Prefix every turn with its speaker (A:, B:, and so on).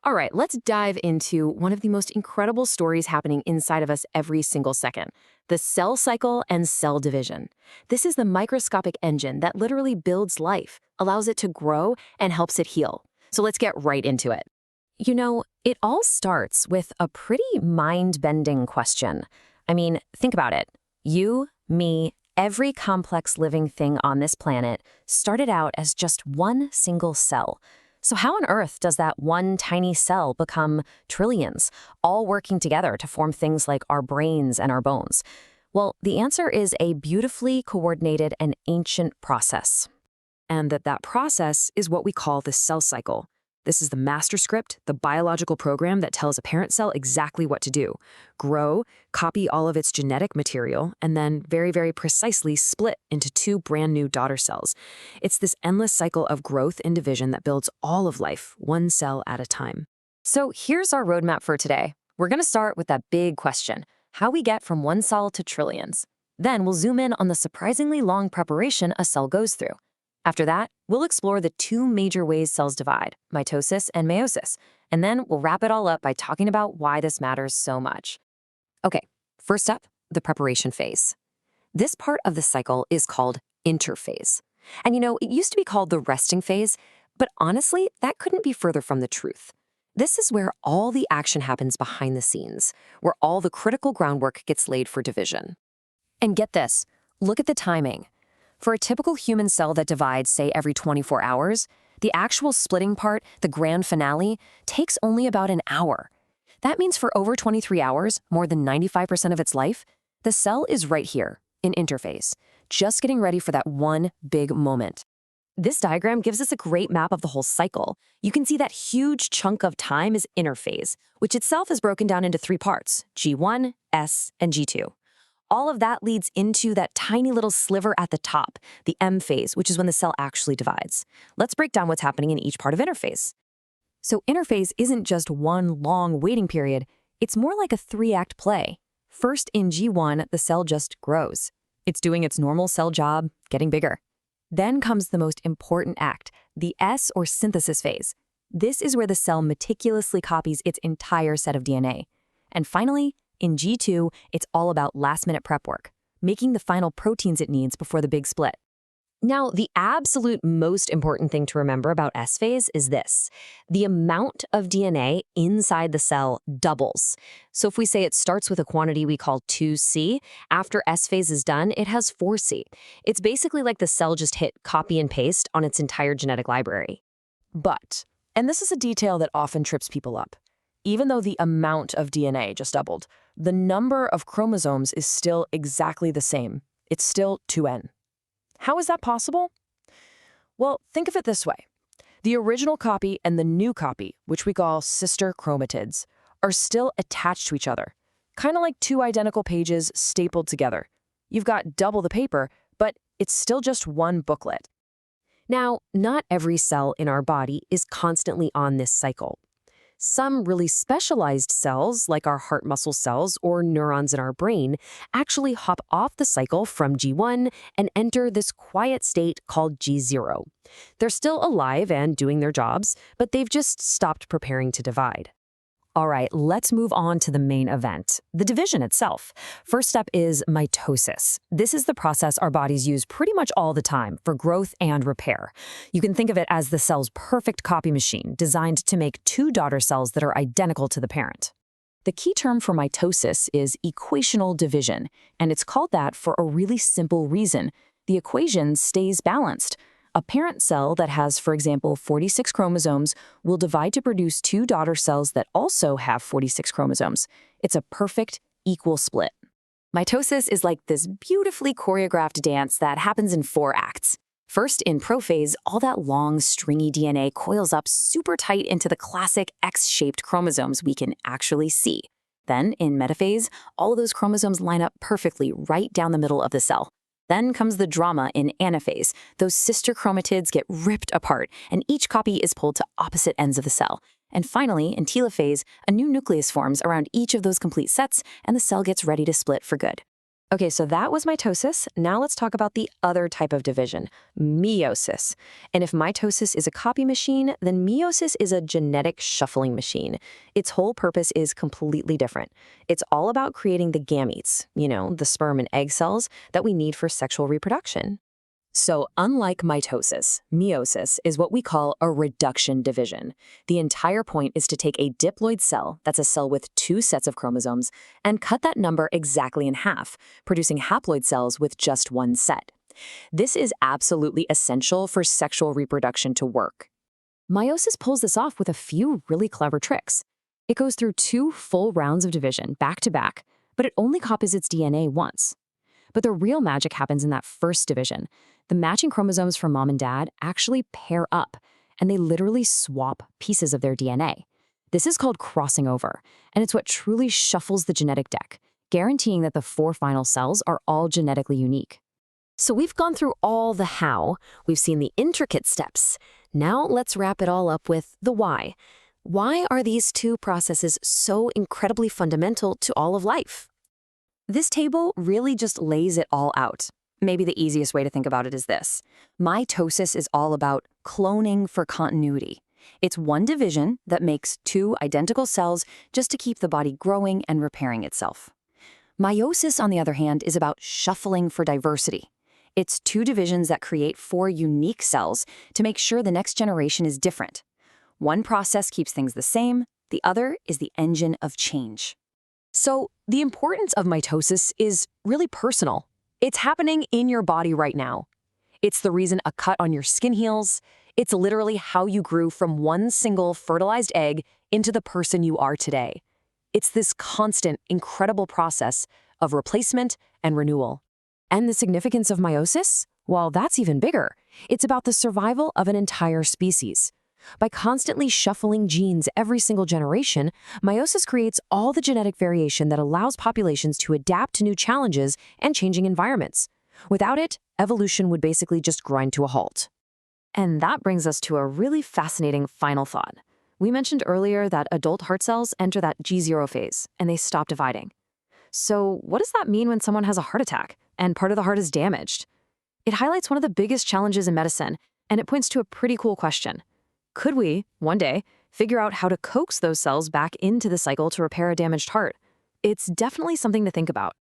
A: All right, let's dive into one of the most incredible stories happening inside of us every single second, the cell cycle and cell division. This is the microscopic engine that literally builds life, allows it to grow, and helps it heal. So let's get right into it. You know, it all starts with a pretty mind-bending question. I mean, think about it. You, me, every complex living thing on this planet started out as just one single cell. So how on earth does that one tiny cell become trillions, all working together to form things like our brains and our bones? Well, the answer is a beautifully coordinated and ancient process. And that process is what we call the cell cycle. This is the master script, the biological program that tells a parent cell exactly what to do: grow, copy all of its genetic material, and then very, very precisely split into two brand new daughter cells. It's this endless cycle of growth and division that builds all of life, one cell at a time. So here's our roadmap for today. We're going to start with that big question: how we get from one cell to trillions. Then we'll zoom in on the surprisingly long preparation a cell goes through. After that, we'll explore the two major ways cells divide, mitosis and meiosis, and then we'll wrap it all up by talking about why this matters so much. Okay, first up, the preparation phase. This part of the cycle is called interphase. And you know, it used to be called the resting phase, but honestly, that couldn't be further from the truth. This is where all the action happens behind the scenes, where all the critical groundwork gets laid for division. And get this, look at the timing. For a typical human cell that divides, say, every 24 hours, the actual splitting part, the grand finale, takes only about an hour. That means for over 23 hours, more than 95% of its life, the cell is right here, in interphase, just getting ready for that one big moment. This diagram gives us a great map of the whole cycle. You can see that huge chunk of time is interphase, which itself is broken down into three parts: G1, S, and G2. All of that leads into that tiny little sliver at the top, the M phase, which is when the cell actually divides. Let's break down what's happening in each part of interphase. So interphase isn't just one long waiting period, it's more like a three-act play. First, in G1, the cell just grows. It's doing its normal cell job, getting bigger. Then comes the most important act, the S or synthesis phase. This is where the cell meticulously copies its entire set of DNA. And finally, in G2, it's all about last-minute prep work, making the final proteins it needs before the big split. Now, the absolute most important thing to remember about S phase is this: the amount of DNA inside the cell doubles. So if we say it starts with a quantity we call 2C, after S phase is done, it has 4C. It's basically like the cell just hit copy and paste on its entire genetic library. But, and this is a detail that often trips people up, even though the amount of DNA just doubled, the number of chromosomes is still exactly the same. It's still 2N. How is that possible? Well, think of it this way. The original copy and the new copy, which we call sister chromatids, are still attached to each other, kind of like two identical pages stapled together. You've got double the paper, but it's still just one booklet. Now, not every cell in our body is constantly on this cycle. Some really specialized cells, like our heart muscle cells or neurons in our brain, actually hop off the cycle from G1 and enter this quiet state called G0. They're still alive and doing their jobs, but they've just stopped preparing to divide. All right, let's move on to the main event, the division itself. First up is mitosis. This is the process our bodies use pretty much all the time for growth and repair. You can think of it as the cell's perfect copy machine, designed to make two daughter cells that are identical to the parent. The key term for mitosis is equational division, and it's called that for a really simple reason. The equation stays balanced. A parent cell that has, for example, 46 chromosomes will divide to produce two daughter cells that also have 46 chromosomes. It's a perfect, equal split. Mitosis is like this beautifully choreographed dance that happens in 4 acts. First, in prophase, all that long, stringy DNA coils up super tight into the classic X-shaped chromosomes we can actually see. Then, in metaphase, all of those chromosomes line up perfectly right down the middle of the cell. Then comes the drama in anaphase. Those sister chromatids get ripped apart, and each copy is pulled to opposite ends of the cell. And finally, in telophase, a new nucleus forms around each of those complete sets, and the cell gets ready to split for good. Okay, so that was mitosis. Now let's talk about the other type of division, meiosis. And if mitosis is a copy machine, then meiosis is a genetic shuffling machine. Its whole purpose is completely different. It's all about creating the gametes, the sperm and egg cells that we need for sexual reproduction. So unlike mitosis, meiosis is what we call a reduction division. The entire point is to take a diploid cell, that's a cell with 2 sets of chromosomes, and cut that number exactly in half, producing haploid cells with just 1 set. This is absolutely essential for sexual reproduction to work. Meiosis pulls this off with a few really clever tricks. It goes through 2 full rounds of division, back to back, but it only copies its DNA once. But the real magic happens in that first division. The matching chromosomes from mom and dad actually pair up, and they literally swap pieces of their DNA. This is called crossing over, and it's what truly shuffles the genetic deck, guaranteeing that the 4 final cells are all genetically unique. So we've gone through all the how, we've seen the intricate steps. Now let's wrap it all up with the why. Why are these 2 processes so incredibly fundamental to all of life? This table really just lays it all out. Maybe the easiest way to think about it is this. Mitosis is all about cloning for continuity. It's one division that makes 2 identical cells just to keep the body growing and repairing itself. Meiosis, on the other hand, is about shuffling for diversity. It's 2 divisions that create 4 unique cells to make sure the next generation is different. One process keeps things the same, the other is the engine of change. So the importance of mitosis is really personal. It's happening in your body right now. It's the reason a cut on your skin heals. It's literally how you grew from one single fertilized egg into the person you are today. It's this constant, incredible process of replacement and renewal. And the significance of meiosis? Well, that's even bigger. It's about the survival of an entire species. By constantly shuffling genes every single generation, meiosis creates all the genetic variation that allows populations to adapt to new challenges and changing environments. Without it, evolution would basically just grind to a halt. And that brings us to a really fascinating final thought. We mentioned earlier that adult heart cells enter that G0 phase, and they stop dividing. So what does that mean when someone has a heart attack and part of the heart is damaged? It highlights one of the biggest challenges in medicine, and it points to a pretty cool question. Could we, one day, figure out how to coax those cells back into the cycle to repair a damaged heart? It's definitely something to think about.